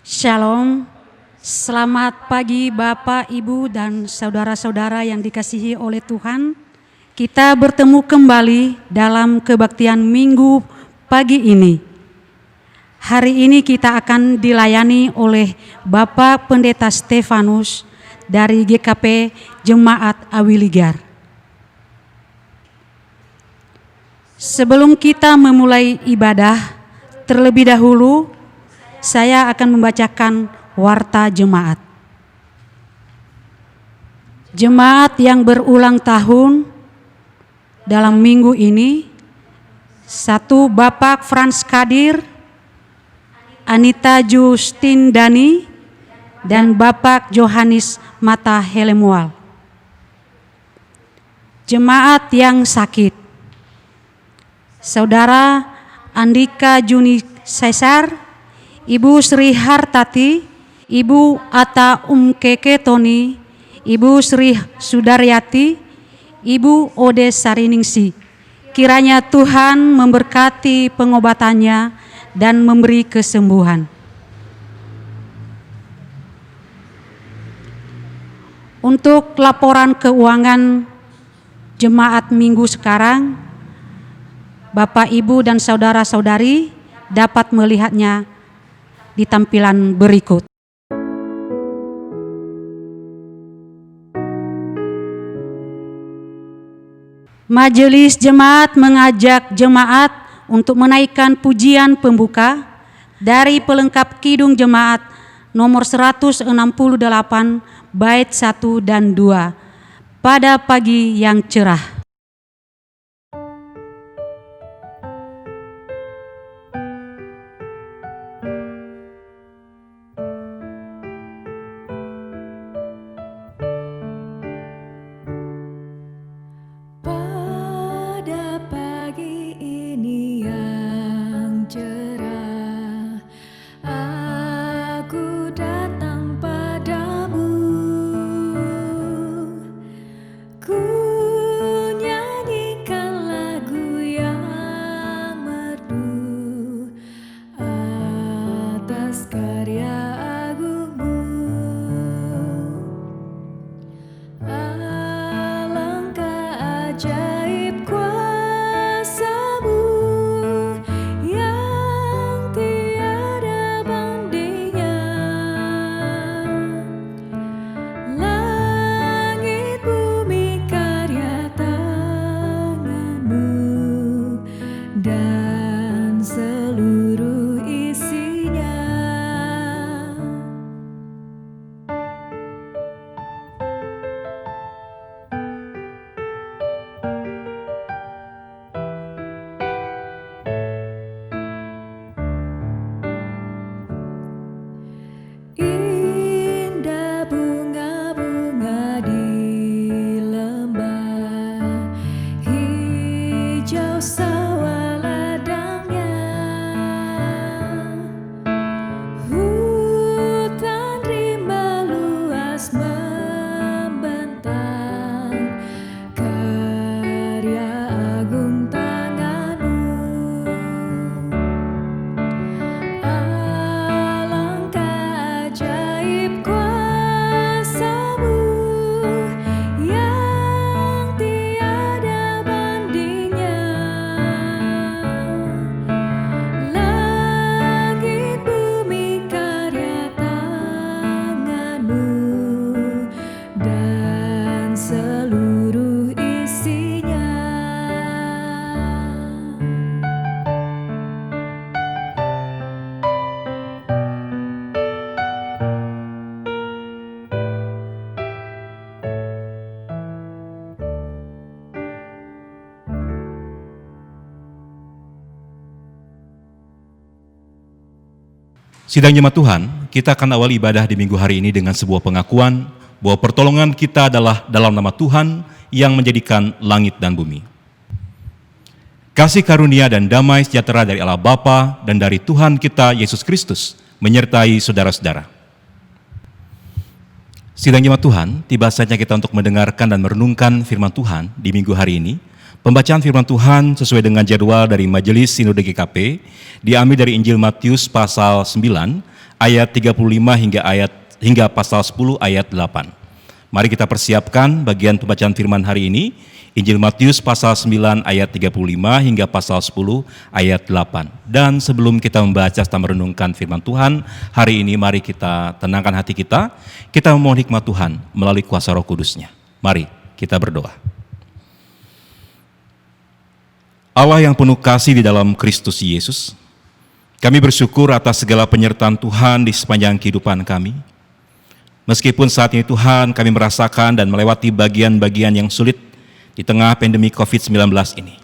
Shalom, selamat pagi Bapak, Ibu, dan saudara-saudara yang dikasihi oleh Tuhan. Kita bertemu kembali dalam kebaktian Minggu pagi ini. Hari ini kita akan dilayani oleh Bapak Pendeta Stefanus dari GKP Jemaat Awiligar. Sebelum kita memulai ibadah, terlebih dahulu saya akan membacakan warta jemaat. Jemaat yang berulang tahun dalam minggu ini: 1. Bapak Frans Kadir, Anita Justin Dani, dan Bapak Johannes Mata Helemual. Jemaat yang sakit: Saudara Andika Juni Caesar, Ibu Sri Hartati, Ibu Ata Keke Toni, Ibu Sri Sudaryati, Ibu Ode Sariningsi. Kiranya Tuhan memberkati pengobatannya dan memberi kesembuhan. Untuk laporan keuangan jemaat minggu sekarang, Bapak, Ibu, dan saudara-saudari dapat melihatnya di tampilan berikut. Majelis Jemaat mengajak jemaat untuk menaikkan pujian pembuka dari pelengkap Kidung Jemaat nomor 168 bait 1 dan 2 pada pagi yang cerah. Sidang jemaat Tuhan, kita akan awal ibadah di minggu hari ini dengan sebuah pengakuan bahwa pertolongan kita adalah dalam nama Tuhan yang menjadikan langit dan bumi. Kasih karunia dan damai sejahtera dari Allah Bapa dan dari Tuhan kita Yesus Kristus menyertai saudara-saudara. Sidang jemaat Tuhan, tiba saatnya kita untuk mendengarkan dan merenungkan firman Tuhan di minggu hari ini. Pembacaan firman Tuhan sesuai dengan jadwal dari Majelis Sinode GKP diambil dari Injil Matius pasal 9 ayat 35 hingga pasal 10 ayat 8. Mari kita persiapkan bagian pembacaan firman hari ini, Injil Matius pasal 9 ayat 35 hingga pasal 10 ayat 8. Dan sebelum kita membaca serta merenungkan firman Tuhan, hari ini mari kita tenangkan hati kita memohon hikmat Tuhan melalui kuasa Roh Kudus-Nya. Mari kita berdoa. Allah yang penuh kasih di dalam Kristus Yesus, kami bersyukur atas segala penyertaan Tuhan di sepanjang kehidupan kami. Meskipun saat ini Tuhan kami merasakan dan melewati bagian-bagian yang sulit di tengah pandemi COVID-19 ini.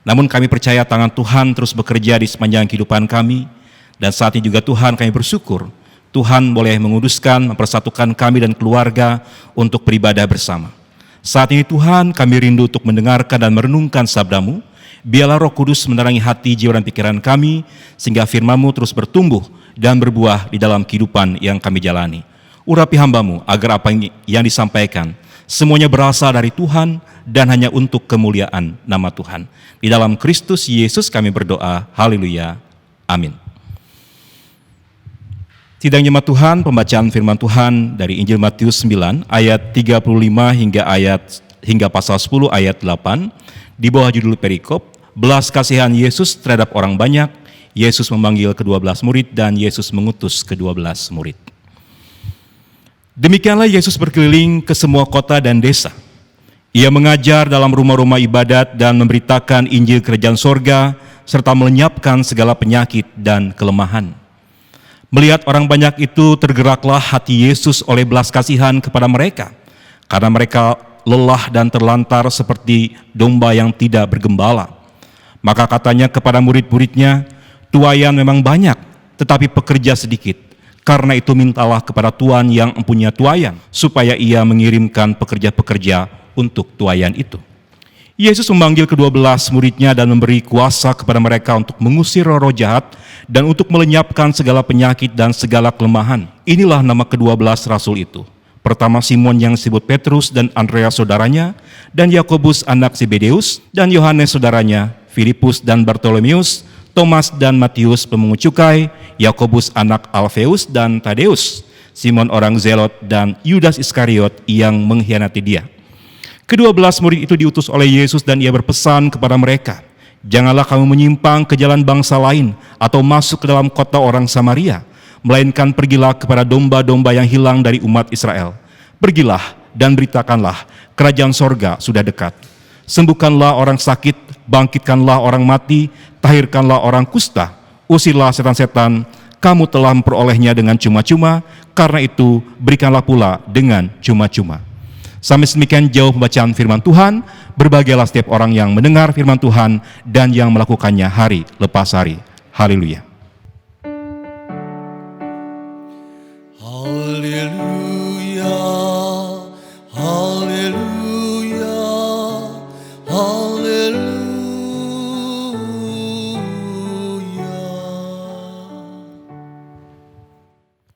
Namun kami percaya tangan Tuhan terus bekerja di sepanjang kehidupan kami. Dan saat ini juga Tuhan kami bersyukur, Tuhan boleh menguduskan, mempersatukan kami dan keluarga untuk beribadah bersama. Saat ini Tuhan kami rindu untuk mendengarkan dan merenungkan sabda-Mu. Biarlah Roh Kudus menerangi hati, jiwa dan pikiran kami, sehingga firman-Mu terus bertumbuh dan berbuah di dalam kehidupan yang kami jalani. Urapi hamba-Mu agar apa yang disampaikan semuanya berasal dari Tuhan dan hanya untuk kemuliaan nama Tuhan. Di dalam Kristus Yesus kami berdoa, haleluya, amin. Sidang jemaat Tuhan, pembacaan firman Tuhan dari Injil Matius 9 ayat 35 hingga pasal 10 ayat 8 di bawah judul perikop, belas kasihan Yesus terhadap orang banyak. Yesus memanggil ke-12 murid dan Yesus mengutus ke-12 murid. Demikianlah Yesus berkeliling ke semua kota dan desa. Ia mengajar dalam rumah-rumah ibadat dan memberitakan Injil Kerajaan Sorga serta melenyapkan segala penyakit dan kelemahan. Melihat orang banyak itu, tergeraklah hati Yesus oleh belas kasihan kepada mereka, karena mereka lelah dan terlantar seperti domba yang tidak bergembala. Maka katanya kepada murid-muridnya, tuaian memang banyak, tetapi pekerja sedikit. Karena itu mintalah kepada Tuhan yang mempunyai tuaian, supaya ia mengirimkan pekerja-pekerja untuk tuaian itu. Yesus memanggil ke-12 muridnya dan memberi kuasa kepada mereka untuk mengusir roh-roh jahat dan untuk melenyapkan segala penyakit dan segala kelemahan. Inilah nama ke-12 rasul itu. Pertama Simon yang disebut Petrus dan Andreas saudaranya, dan Yakobus anak Zebedeus, dan Yohanes saudaranya, Filipus dan Bartolomeus, Thomas dan Matius pemungut cukai, Yakobus anak Alfeus dan Tadeus, Simon orang Zelot, dan Yudas Iskariot yang mengkhianati dia. Ke-12 murid itu diutus oleh Yesus dan ia berpesan kepada mereka, janganlah kamu menyimpang ke jalan bangsa lain atau masuk ke dalam kota orang Samaria, melainkan pergilah kepada domba-domba yang hilang dari umat Israel. Pergilah dan beritakanlah, kerajaan sorga sudah dekat. Sembuhkanlah orang sakit, bangkitkanlah orang mati, tahirkanlah orang kusta, usirlah setan-setan, kamu telah memperolehnya dengan cuma-cuma, karena itu berikanlah pula dengan cuma-cuma. Sampai sedemikian jauh pembacaan firman Tuhan. Berbahagialah setiap orang yang mendengar firman Tuhan dan yang melakukannya hari lepas hari. Haleluya. Haleluya, haleluya, haleluya.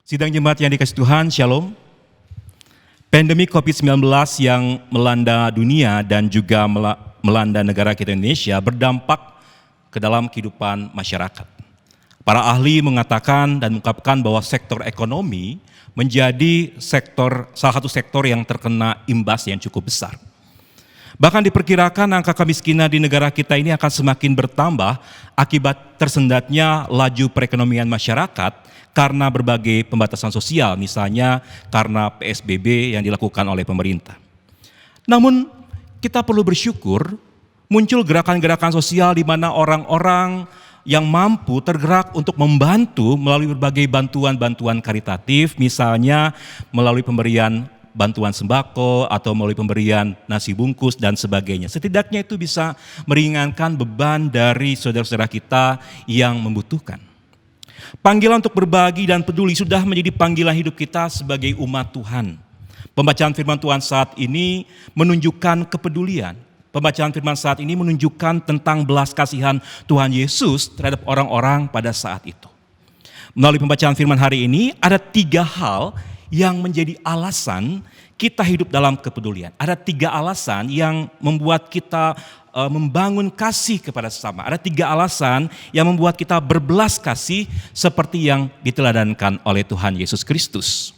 Sidang jemaat yang dikasihi Tuhan, Shalom. Pandemi COVID-19 yang melanda dunia dan juga melanda negara kita Indonesia berdampak ke dalam kehidupan masyarakat. Para ahli mengatakan dan mengungkapkan bahwa sektor ekonomi menjadi salah satu sektor yang terkena imbas yang cukup besar. Bahkan diperkirakan angka kemiskinan di negara kita ini akan semakin bertambah akibat tersendatnya laju perekonomian masyarakat karena berbagai pembatasan sosial, misalnya karena PSBB yang dilakukan oleh pemerintah. Namun kita perlu bersyukur muncul gerakan-gerakan sosial di mana orang-orang yang mampu tergerak untuk membantu melalui berbagai bantuan-bantuan karitatif, misalnya melalui pemberian bantuan sembako atau melalui pemberian nasi bungkus dan sebagainya. Setidaknya itu bisa meringankan beban dari saudara-saudara kita yang membutuhkan. Panggilan untuk berbagi dan peduli sudah menjadi panggilan hidup kita sebagai umat Tuhan. Pembacaan firman Tuhan saat ini menunjukkan kepedulian. Pembacaan firman saat ini menunjukkan tentang belas kasihan Tuhan Yesus terhadap orang-orang pada saat itu. Melalui pembacaan firman hari ini ada 3 hal yang menjadi alasan kita hidup dalam kepedulian. Ada 3 alasan yang membuat kita membangun kasih kepada sesama. Ada 3 alasan yang membuat kita berbelas kasih seperti yang diteladankan oleh Tuhan Yesus Kristus.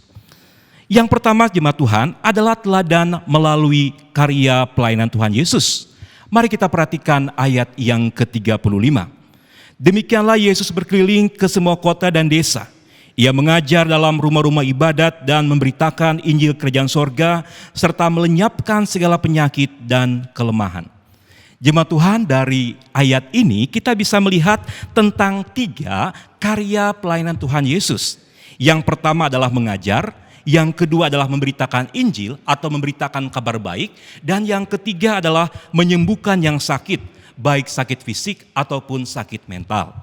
Yang pertama, jemaat Tuhan, adalah teladan melalui karya pelayanan Tuhan Yesus. Mari kita perhatikan ayat yang ke-35. Demikianlah Yesus berkeliling ke semua kota dan desa. Ia mengajar dalam rumah-rumah ibadat dan memberitakan Injil Kerajaan Sorga serta melenyapkan segala penyakit dan kelemahan. Jemaat Tuhan, dari ayat ini kita bisa melihat tentang 3 karya pelayanan Tuhan Yesus. Yang pertama adalah mengajar, yang kedua adalah memberitakan Injil atau memberitakan kabar baik, dan yang ketiga adalah menyembuhkan yang sakit, baik sakit fisik ataupun sakit mental.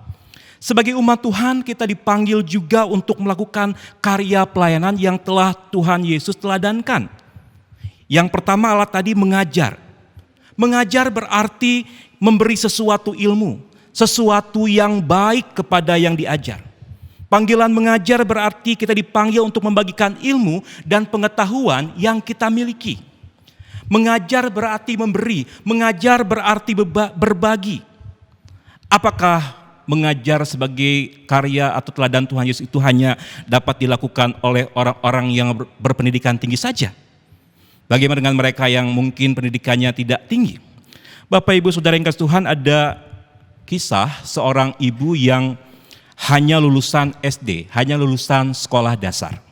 Sebagai umat Tuhan, kita dipanggil juga untuk melakukan karya pelayanan yang telah Tuhan Yesus teladankan. Yang pertama adalah tadi mengajar. Mengajar berarti memberi sesuatu ilmu, sesuatu yang baik kepada yang diajar. Panggilan mengajar berarti kita dipanggil untuk membagikan ilmu dan pengetahuan yang kita miliki. Mengajar berarti memberi, mengajar berarti berbagi. Apakah mengajar sebagai karya atau teladan Tuhan Yesus itu hanya dapat dilakukan oleh orang-orang yang berpendidikan tinggi saja? Bagaimana dengan mereka yang mungkin pendidikannya tidak tinggi? Bapak Ibu Saudara yang kasih Tuhan, ada kisah seorang ibu yang hanya lulusan SD, hanya lulusan sekolah dasar.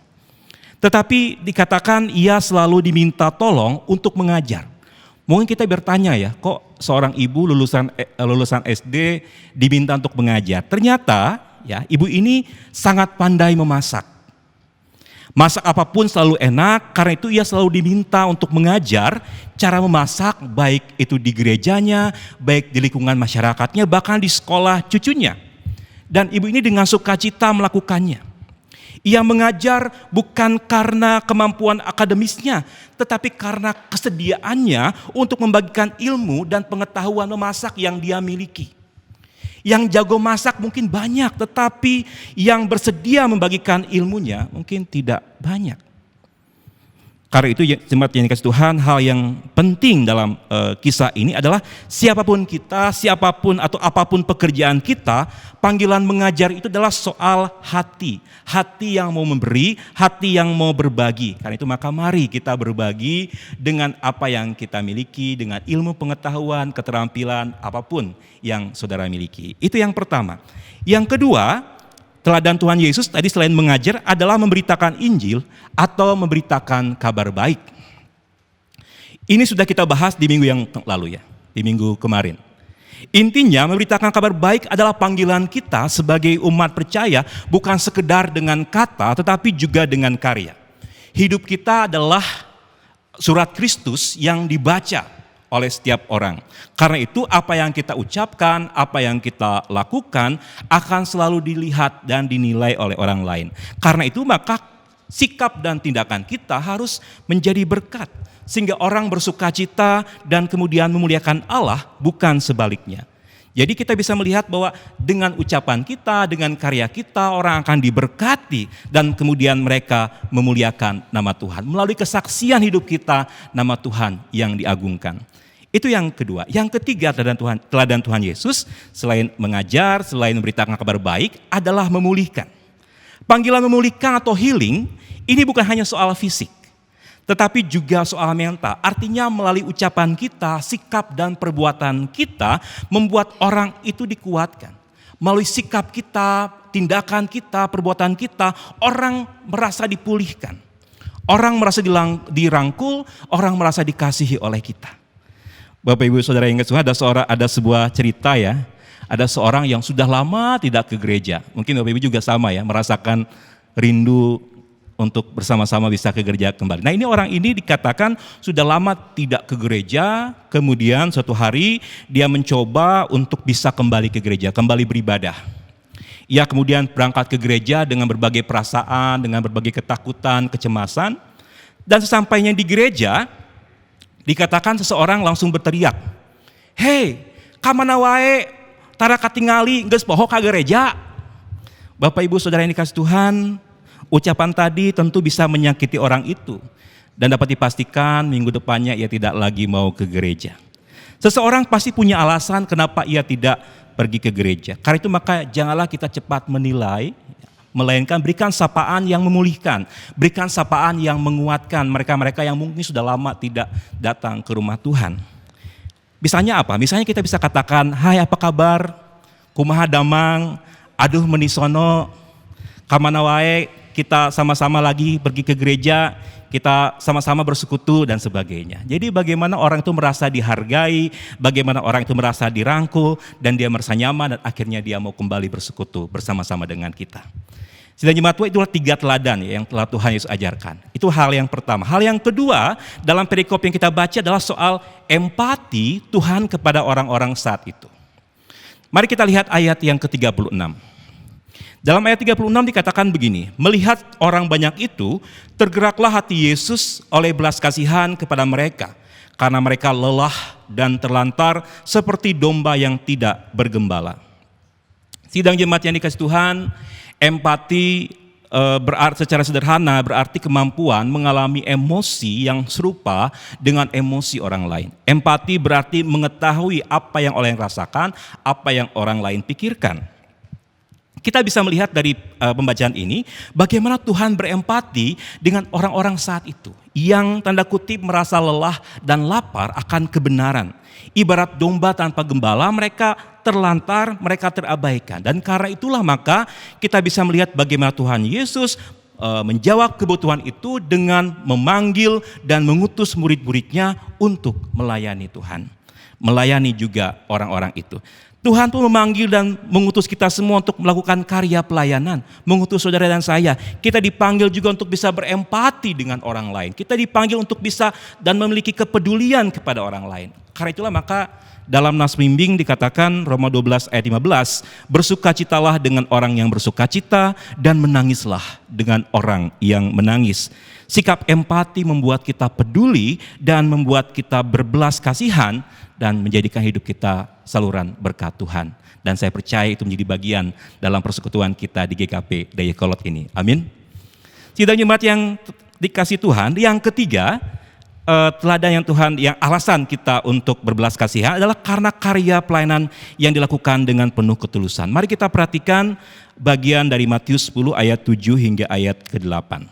Tetapi dikatakan ia selalu diminta tolong untuk mengajar. Mungkin kita bertanya ya, kok seorang ibu lulusan SD diminta untuk mengajar? Ternyata ya, ibu ini sangat pandai memasak. Masak apapun selalu enak, karena itu ia selalu diminta untuk mengajar cara memasak, baik itu di gerejanya, baik di lingkungan masyarakatnya, bahkan di sekolah cucunya. Dan ibu ini dengan sukacita melakukannya. Ia mengajar bukan karena kemampuan akademisnya, tetapi karena kesediaannya untuk membagikan ilmu dan pengetahuan memasak yang dia miliki. Yang jago masak mungkin banyak, tetapi yang bersedia membagikan ilmunya mungkin tidak banyak. Karena itu jemaat yang dikasih Tuhan, hal yang penting dalam kisah ini adalah siapapun kita, siapapun atau apapun pekerjaan kita, panggilan mengajar itu adalah soal hati. Hati yang mau memberi, hati yang mau berbagi. Karena itu maka mari kita berbagi dengan apa yang kita miliki, dengan ilmu pengetahuan, keterampilan, apapun yang saudara miliki. Itu yang pertama. Yang kedua, teladan Tuhan Yesus tadi selain mengajar adalah memberitakan Injil atau memberitakan kabar baik. Ini sudah kita bahas di minggu yang lalu ya, di minggu kemarin. Intinya memberitakan kabar baik adalah panggilan kita sebagai umat percaya bukan sekedar dengan kata tetapi juga dengan karya. Hidup kita adalah surat Kristus yang dibaca oleh setiap orang. Karena itu apa yang kita ucapkan, apa yang kita lakukan akan selalu dilihat dan dinilai oleh orang lain. Karena itu maka sikap dan tindakan kita harus menjadi berkat. Sehingga orang bersukacita dan kemudian memuliakan Allah, bukan sebaliknya. Jadi kita bisa melihat bahwa dengan ucapan kita, dengan karya kita, orang akan diberkati dan kemudian mereka memuliakan nama Tuhan. Melalui kesaksian hidup kita, nama Tuhan yang diagungkan. Itu yang kedua. Yang ketiga teladan Tuhan Yesus selain mengajar, selain memberitakan kabar baik adalah memulihkan. Panggilan memulihkan atau healing ini bukan hanya soal fisik, tetapi juga soal mental. Artinya melalui ucapan kita, sikap dan perbuatan kita membuat orang itu dikuatkan. Melalui sikap kita, tindakan kita, perbuatan kita, orang merasa dipulihkan. Orang merasa dirangkul, orang merasa dikasihi oleh kita. Bapak Ibu Saudara yang kasih Tuhan, ada sebuah cerita ya. Ada seorang yang sudah lama tidak ke gereja. Mungkin Bapak Ibu juga sama ya, merasakan rindu untuk bersama-sama bisa ke gereja kembali. Nah, orang ini dikatakan sudah lama tidak ke gereja, kemudian suatu hari dia mencoba untuk bisa kembali ke gereja, kembali beribadah. Ia kemudian berangkat ke gereja dengan berbagai perasaan, dengan berbagai ketakutan, kecemasan. Dan sesampainya di gereja, dikatakan seseorang langsung berteriak, "Hei, kamana wae, tara katingali geus poho ka gereja." Bapak Ibu Saudara yang dikasih Tuhan, ucapan tadi tentu bisa menyakiti orang itu. Dan dapat dipastikan minggu depannya ia tidak lagi mau ke gereja. Seseorang pasti punya alasan kenapa ia tidak pergi ke gereja. Karena itu maka janganlah kita cepat menilai, melainkan berikan sapaan yang memulihkan, berikan sapaan yang menguatkan mereka-mereka yang mungkin sudah lama tidak datang ke rumah Tuhan. Misalnya apa? Misalnya kita bisa katakan, hai apa kabar, kumaha damang, aduh menisono, kamana wae, kita sama-sama lagi pergi ke gereja, kita sama-sama bersekutu dan sebagainya. Jadi bagaimana orang itu merasa dihargai, bagaimana orang itu merasa dirangkul, dan dia merasa nyaman, dan akhirnya dia mau kembali bersekutu bersama-sama dengan kita. Sidang jemaat Tuhan, itulah 3 teladan yang telah Tuhan Yesus ajarkan. Itu hal yang pertama. Hal yang kedua dalam perikop yang kita baca adalah soal empati Tuhan kepada orang-orang saat itu. Mari kita lihat ayat yang ke-36. Dalam ayat 36 dikatakan begini, melihat orang banyak itu, tergeraklah hati Yesus oleh belas kasihan kepada mereka, karena mereka lelah dan terlantar seperti domba yang tidak bergembala. Sidang jemaat yang dikasihi Tuhan, empati berarti secara sederhana berarti kemampuan mengalami emosi yang serupa dengan emosi orang lain. Empati berarti mengetahui apa yang orang rasakan, apa yang orang lain pikirkan. Kita bisa melihat dari pembacaan ini bagaimana Tuhan berempati dengan orang-orang saat itu yang tanda kutip merasa lelah dan lapar akan kebenaran. Ibarat domba tanpa gembala, mereka terlantar, mereka terabaikan. Dan karena itulah maka kita bisa melihat bagaimana Tuhan Yesus menjawab kebutuhan itu dengan memanggil dan mengutus murid-muridnya untuk melayani Tuhan. Melayani juga orang-orang itu. Tuhan pun memanggil dan mengutus kita semua untuk melakukan karya pelayanan. Mengutus saudara dan saya. Kita dipanggil juga untuk bisa berempati dengan orang lain. Kita dipanggil untuk bisa dan memiliki kepedulian kepada orang lain. Karena itulah maka dalam nas bimbing dikatakan Roma 12 ayat 15, bersukacitalah dengan orang yang bersukacita dan menangislah dengan orang yang menangis. Sikap empati membuat kita peduli dan membuat kita berbelas kasihan dan menjadikan hidup kita saluran berkat Tuhan. Dan saya percaya itu menjadi bagian dalam persekutuan kita di GKP Dayakolot ini. Amin. Sidang jemaat yang dikasih Tuhan, yang ketiga, teladan yang Tuhan, yang alasan kita untuk berbelas kasihan adalah karena karya pelayanan yang dilakukan dengan penuh ketulusan. Mari kita perhatikan bagian dari Matius 10 ayat 7 hingga ayat ke-8.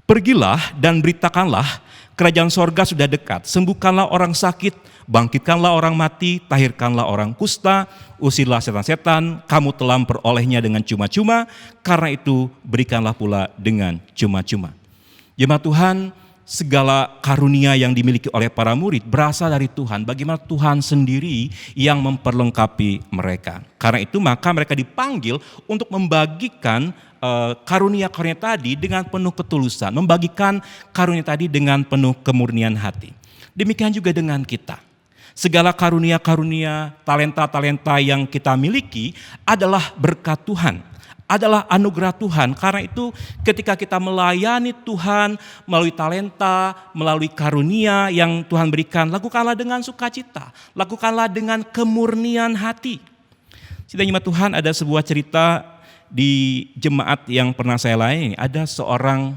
Pergilah dan beritakanlah, kerajaan sorga sudah dekat, sembuhkanlah orang sakit, bangkitkanlah orang mati, tahirkanlah orang kusta, usirlah setan-setan, kamu telah memperolehnya dengan cuma-cuma, karena itu berikanlah pula dengan cuma-cuma. Jemaat Tuhan, segala karunia yang dimiliki oleh para murid berasal dari Tuhan. Bagaimana Tuhan sendiri yang memperlengkapi mereka. Karena itu maka mereka dipanggil untuk membagikan karunia-karunia tadi dengan penuh ketulusan. Membagikan karunia tadi dengan penuh kemurnian hati. Demikian juga dengan kita. Segala karunia-karunia, talenta-talenta yang kita miliki adalah berkat Tuhan. Adalah anugerah Tuhan. Karena itu ketika kita melayani Tuhan melalui talenta, melalui karunia yang Tuhan berikan, lakukanlah dengan sukacita, lakukanlah dengan kemurnian hati. Sidang jemaat Tuhan, ada sebuah cerita di jemaat yang pernah saya layani. Ada seorang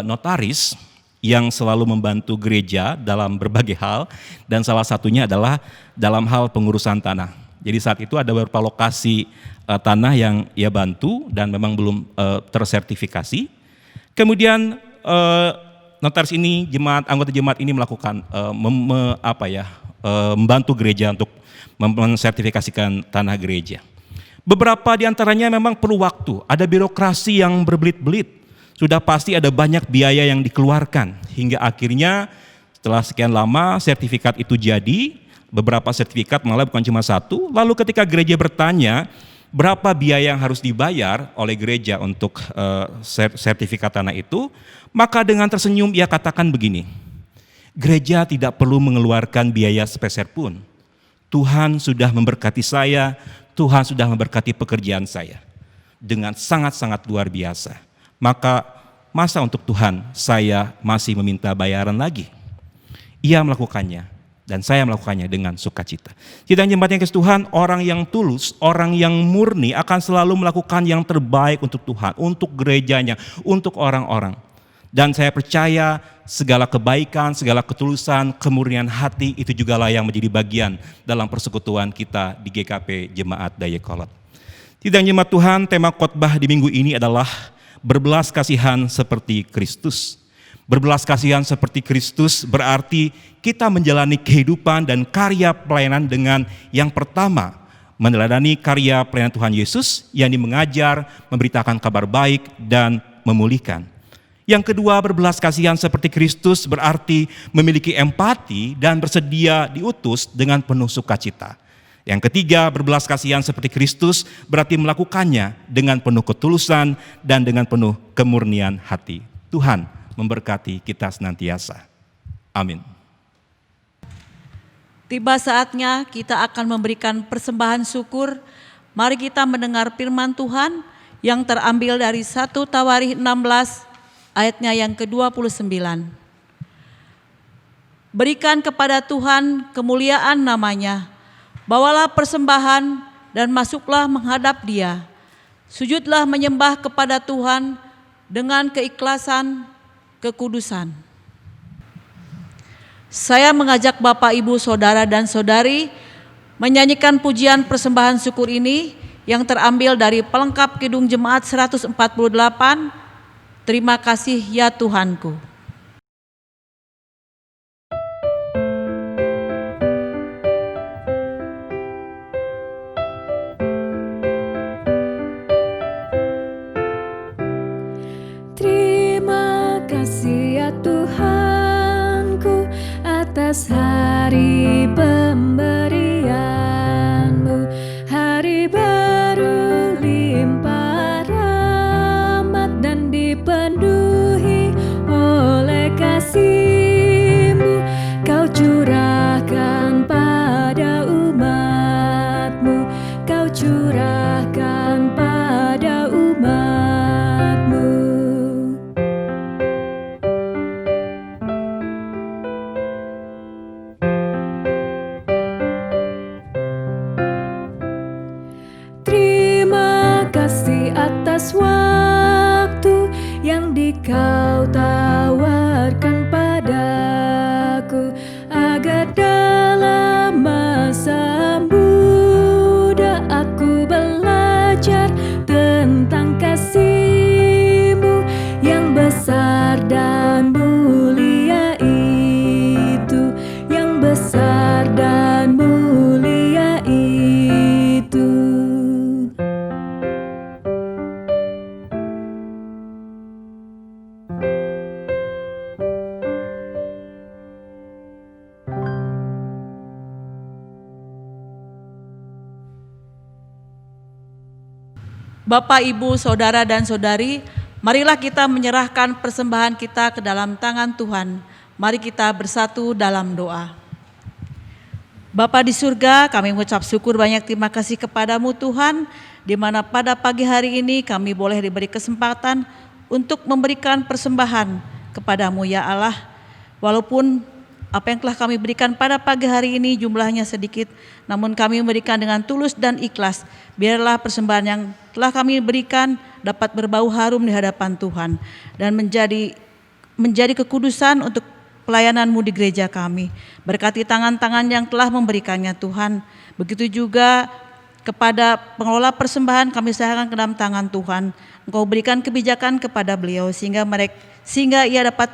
notaris yang selalu membantu gereja dalam berbagai hal, dan salah satunya adalah dalam hal pengurusan tanah. Jadi saat itu ada beberapa lokasi tanah yang ia bantu dan memang belum tersertifikasi. Kemudian notaris ini, anggota jemaat ini melakukan membantu gereja untuk mensertifikasikan tanah gereja. Beberapa di antaranya memang perlu waktu, ada birokrasi yang berbelit-belit, sudah pasti ada banyak biaya yang dikeluarkan, hingga akhirnya setelah sekian lama sertifikat itu jadi. Beberapa sertifikat malah bukan cuma satu. Lalu ketika gereja bertanya berapa biaya yang harus dibayar oleh gereja untuk sertifikat tanah itu, maka dengan tersenyum ia katakan begini, gereja tidak perlu mengeluarkan biaya sepeser pun. Tuhan sudah memberkati saya, Tuhan sudah memberkati pekerjaan saya dengan sangat-sangat luar biasa. Maka masa untuk Tuhan saya masih meminta bayaran lagi? Ia melakukannya. Dan saya melakukannya dengan sukacita. Sidang jemaat yang kasih Tuhan, orang yang tulus, orang yang murni akan selalu melakukan yang terbaik untuk Tuhan, untuk gerejanya, untuk orang-orang. Dan saya percaya segala kebaikan, segala ketulusan, kemurnian hati itu jugalah yang menjadi bagian dalam persekutuan kita di GKP Jemaat Dayakolot. Tidak jemaat Tuhan, tema khotbah di minggu ini adalah berbelas kasihan seperti Kristus. Berbelas kasihan seperti Kristus berarti kita menjalani kehidupan dan karya pelayanan dengan yang pertama, meneladani karya pelayanan Tuhan Yesus yang mengajar, memberitakan kabar baik, dan memulihkan. Yang kedua, berbelas kasihan seperti Kristus berarti memiliki empati dan bersedia diutus dengan penuh sukacita. Yang ketiga, berbelas kasihan seperti Kristus berarti melakukannya dengan penuh ketulusan dan dengan penuh kemurnian hati. Tuhan memberkati kita senantiasa. Amin. Tiba saatnya kita akan memberikan persembahan syukur. Mari kita mendengar firman Tuhan yang terambil dari 1 Tawarikh 16 ayatnya yang ke-29. Berikan kepada Tuhan kemuliaan namanya, bawalah persembahan dan masuklah menghadap Dia. Sujudlah menyembah kepada Tuhan dengan keikhlasan, kekudusan. Saya mengajak Bapak, Ibu, Saudara, dan Saudari menyanyikan pujian persembahan syukur ini yang terambil dari pelengkap Kidung Jemaat 148, Terima kasih ya Tuhanku. Terima kasih ya Tuhanku atas hari pemberian-Mu, hari baru limpah rahmat dan dipenuhi oleh kasih-Mu. Kau curahkan pada umat-Mu, Kau curahkan pada umat-Mu. Terima kasih atas waktu yang Kau tawarkan padaku, agar dalam masa muda aku belajar tentang kasih-Mu yang besar dan mulia itu, yang besar dan mulia itu. Bapak, Ibu, Saudara, dan Saudari, marilah kita menyerahkan persembahan kita ke dalam tangan Tuhan. Mari kita bersatu dalam doa. Bapa di surga, kami mengucap syukur banyak terima kasih kepadamu Tuhan, di mana pada pagi hari ini kami boleh diberi kesempatan untuk memberikan persembahan kepadamu ya Allah. Walaupun apa yang telah kami berikan pada pagi hari ini jumlahnya sedikit, namun kami memberikan dengan tulus dan ikhlas. Biarlah persembahan yang telah kami berikan dapat berbau harum di hadapan Tuhan dan menjadi kekudusan untuk pelayanan-Mu di gereja kami. Berkati tangan-tangan yang telah memberikannya Tuhan. Begitu juga kepada pengelola persembahan kami serahkan ke dalam tangan Tuhan. Engkau berikan kebijakan kepada beliau sehingga ia dapat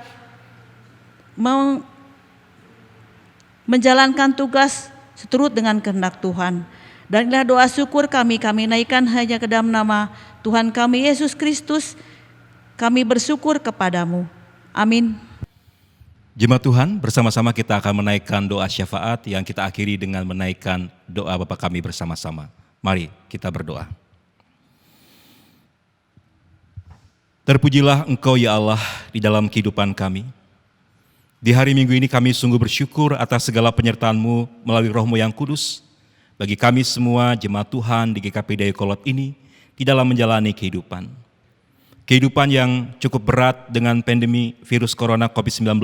menjalankan tugas seturut dengan kehendak Tuhan. Dan inilah doa syukur kami naikkan hanya ke dalam nama Tuhan kami Yesus Kristus. Kami bersyukur kepadamu. Amin. Jemaat Tuhan, bersama-sama kita akan menaikkan doa syafaat yang kita akhiri dengan menaikkan doa Bapa kami bersama-sama. Mari kita berdoa. Terpujilah Engkau ya Allah di dalam kehidupan kami. Di hari Minggu ini kami sungguh bersyukur atas segala penyertaan-Mu melalui Roh-Mu yang kudus bagi kami semua jemaat Tuhan di GKP Dayakolot ini di dalam menjalani kehidupan. Kehidupan yang cukup berat dengan pandemi virus corona COVID-19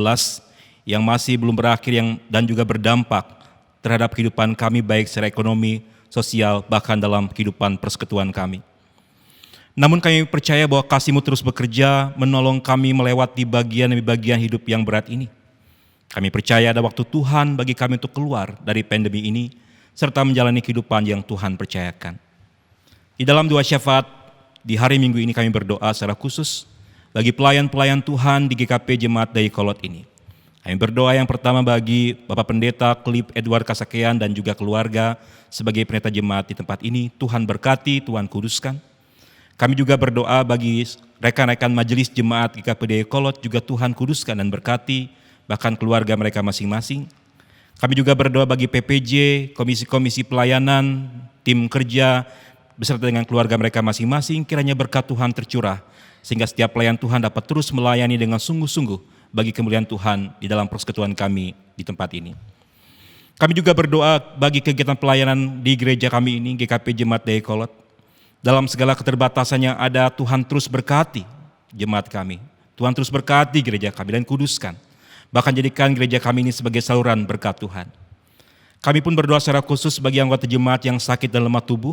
yang masih belum berakhir dan juga berdampak terhadap kehidupan kami baik secara ekonomi, sosial, bahkan dalam kehidupan persekutuan kami. Namun kami percaya bahwa kasih-Mu terus bekerja menolong kami melewati bagian demi bagian hidup yang berat ini. Kami percaya ada waktu Tuhan bagi kami untuk keluar dari pandemi ini, serta menjalani kehidupan yang Tuhan percayakan. Di dalam doa syafaat, di hari Minggu ini kami berdoa secara khusus bagi pelayan-pelayan Tuhan di GKP Jemaat Dayakolot ini. Kami berdoa yang pertama bagi Bapak Pendeta Klip Edward Kasakean dan juga keluarga sebagai pendeta jemaat di tempat ini. Tuhan berkati, Tuhan kuduskan. Kami juga berdoa bagi rekan-rekan majelis jemaat GKP Dayakolot, juga Tuhan kuduskan dan berkati, bahkan keluarga mereka masing-masing. Kami juga berdoa bagi PPJ, komisi-komisi pelayanan, tim kerja, beserta dengan keluarga mereka masing-masing, kiranya berkat Tuhan tercurah, sehingga setiap pelayan Tuhan dapat terus melayani dengan sungguh-sungguh bagi kemuliaan Tuhan di dalam persekutuan kami di tempat ini. Kami juga berdoa bagi kegiatan pelayanan di gereja kami ini, GKP Jemaat Dayakolot. Dalam segala keterbatasan yang ada, Tuhan terus berkati jemaat kami. Tuhan terus berkati gereja kami dan kuduskan. Bahkan jadikan gereja kami ini sebagai saluran berkat Tuhan. Kami pun berdoa secara khusus bagi anggota jemaat yang sakit dan lemah tubuh.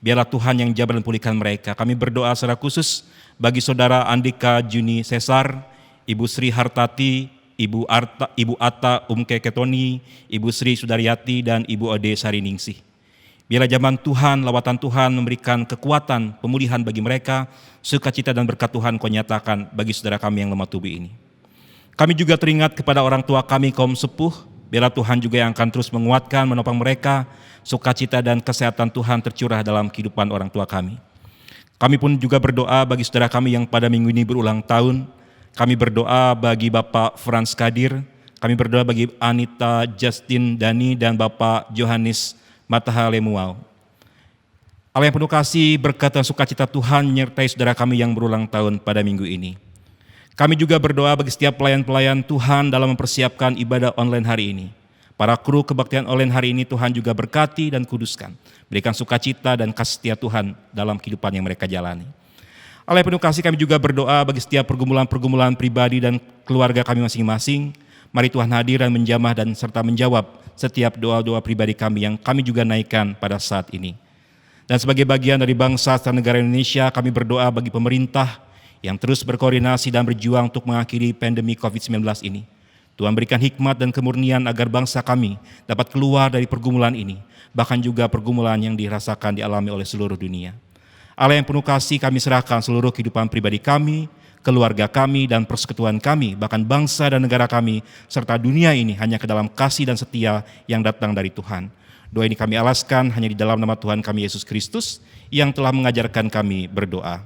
Biarlah Tuhan yang jabar dan pulihkan mereka. Kami berdoa secara khusus bagi saudara Andika Juni Cesar, Ibu Sri Hartati, Ibu Atta Ketoni, Ibu Sri Sudaryati, dan Ibu Ode Sariningsih. Biarlah zaman Tuhan, lawatan Tuhan memberikan kekuatan, pemulihan bagi mereka, sukacita dan berkat Tuhan Kau nyatakan bagi saudara kami yang lemah tubuh ini. Kami juga teringat kepada orang tua kami kaum sepuh, biarlah Tuhan juga yang akan terus menguatkan, menopang mereka, sukacita dan kesehatan Tuhan tercurah dalam kehidupan orang tua kami. Kami pun juga berdoa bagi saudara kami yang pada minggu ini berulang tahun. Kami berdoa bagi Bapak Frans Kadir, kami berdoa bagi Anita Justin Dani dan Bapak Johannes Mataha Lemuau. Allah yang penuh kasih, berkat dan sukacita Tuhan menyertai saudara kami yang berulang tahun pada minggu ini. Kami juga berdoa bagi setiap pelayan-pelayan Tuhan dalam mempersiapkan ibadah online hari ini. Para kru kebaktian online hari ini Tuhan juga berkati dan kuduskan. Berikan sukacita dan kasih setia Tuhan dalam kehidupan yang mereka jalani. Allah yang penuh kasih, kami juga berdoa bagi setiap pergumulan-pergumulan pribadi dan keluarga kami masing-masing. Mari Tuhan hadir dan menjamah dan serta menjawab setiap doa-doa pribadi kami yang kami juga naikkan pada saat ini. Dan sebagai bagian dari bangsa dan negara Indonesia, kami berdoa bagi pemerintah yang terus berkoordinasi dan berjuang untuk mengakhiri pandemi COVID-19 ini. Tuhan berikan hikmat dan kemurnian agar bangsa kami dapat keluar dari pergumulan ini, bahkan juga pergumulan yang dirasakan dialami oleh seluruh dunia. Allah yang penuh kasih, kami serahkan seluruh kehidupan pribadi kami, keluarga kami, dan persekutuan kami, bahkan bangsa dan negara kami, serta dunia ini hanya ke dalam kasih dan setia yang datang dari Tuhan. Doa ini kami alaskan hanya di dalam nama Tuhan kami Yesus Kristus yang telah mengajarkan kami berdoa.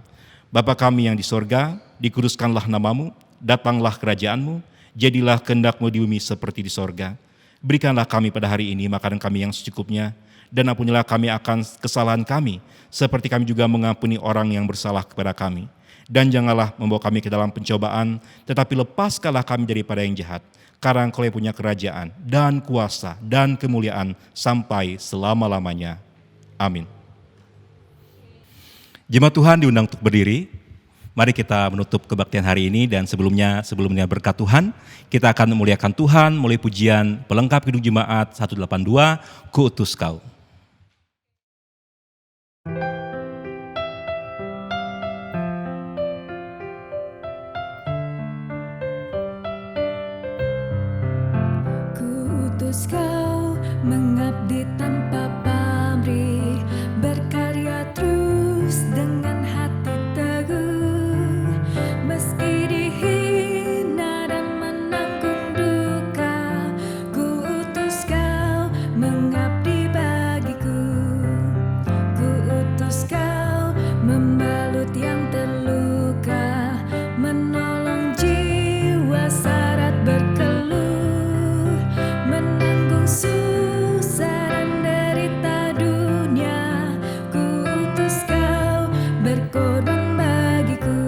Bapa kami yang di sorga, dikuduskanlah namamu, datanglah kerajaan-Mu, jadilah kehendak-Mu di bumi seperti di sorga. Berikanlah kami pada hari ini makanan kami yang secukupnya, dan ampunilah kami akan kesalahan kami, seperti kami juga mengampuni orang yang bersalah kepada kami. Dan janganlah membawa kami ke dalam pencobaan, tetapi lepaskanlah kami daripada yang jahat. Karena Engkau yang punya kerajaan, dan kuasa, dan kemuliaan, sampai selama-lamanya. Amin. Jemaat Tuhan diundang untuk berdiri. Mari kita menutup kebaktian hari ini, dan sebelumnya berkat Tuhan, kita akan memuliakan Tuhan melalui pujian pelengkap Kidung Jemaat 182, Ku Utus Kau. Kuutus Kau mengabdi tanpa pamrih, berkarya terus dengan hati teguh, meski dihina dan menanggung duka. Kuutus Kau mengabdi bagiku, kuutus Kau membalut yang terluka, menolong jiwa syarat berkeluh, menanggung susah dan derita dunia. Kuutus Kau berkorban bagiku,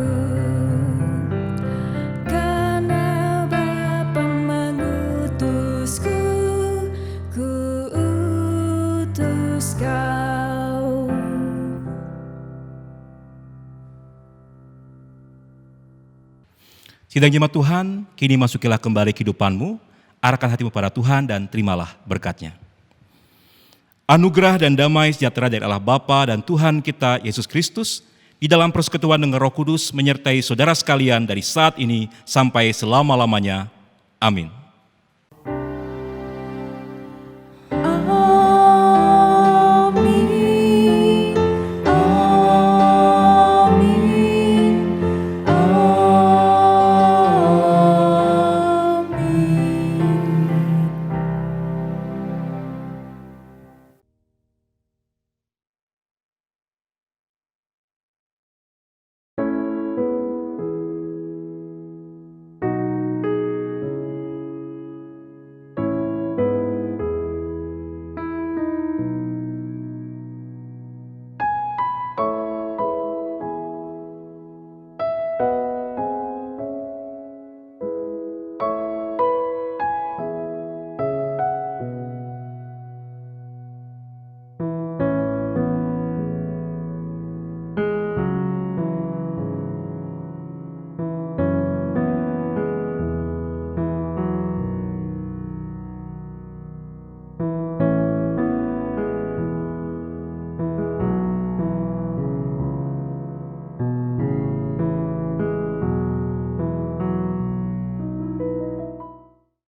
karena Bapa mengutusku. Kuutus Kau. Sidang jemaat Tuhan, kini masukilah kembali kehidupanmu, arahkan hatimu pada Tuhan dan terimalah berkat-Nya. Anugerah dan damai sejahtera dari Allah Bapa dan Tuhan kita Yesus Kristus di dalam persekutuan dengan Roh Kudus menyertai saudara sekalian dari saat ini sampai selama-lamanya. Amin.